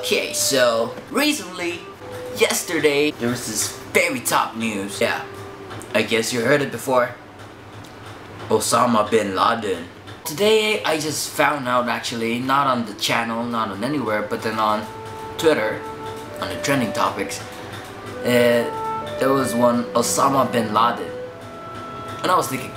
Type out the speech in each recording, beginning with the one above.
Okay, so recently, yesterday, there was this very top news. Yeah, I guess you heard it before. Osama bin Laden. Today, I just found out actually, not on the channel, not on anywhere, but then on Twitter, on the trending topics, there was one Osama bin Laden. And I was thinking,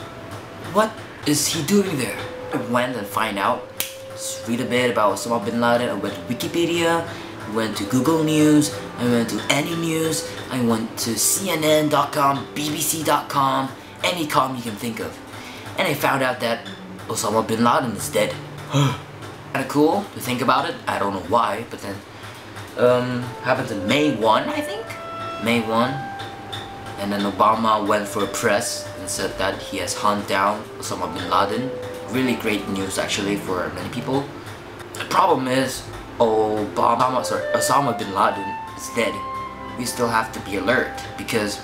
what is he doing there? I went and find out. Just read a bit about Osama bin Laden. I went to Wikipedia, went to Google News, I went to any news, I went to CNN.com, BBC.com, any com you can think of. And I found out that Osama bin Laden is dead. Kinda cool to think about it. I don't know why, but then happened in May 1, I think? May 1. And then Obama went for a press and said that he has hunted down Osama bin Laden. Really great news actually for many people. The problem is Osama bin Laden is dead. We still have to be alert because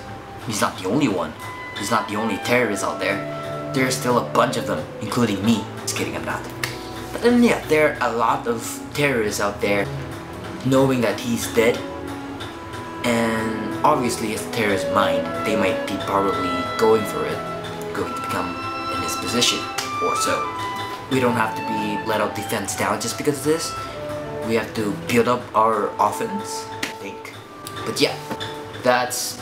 he's not the only one. He's not the only terrorist out there. There's still a bunch of them, including me. Just kidding, I'm not. But then yeah, there are a lot of terrorists out there knowing that he's dead. And obviously as a terrorist mind, they might be probably going for it, going to become in his position or so. We don't have to be let our defense down just because of this. We have to build up our offense, I think. But yeah, that's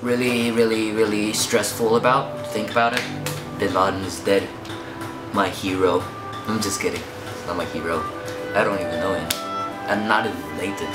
really stressful about. Think about it. Bin Laden is dead. My hero. I'm just kidding. He's not my hero. I don't even know him. I'm not even related.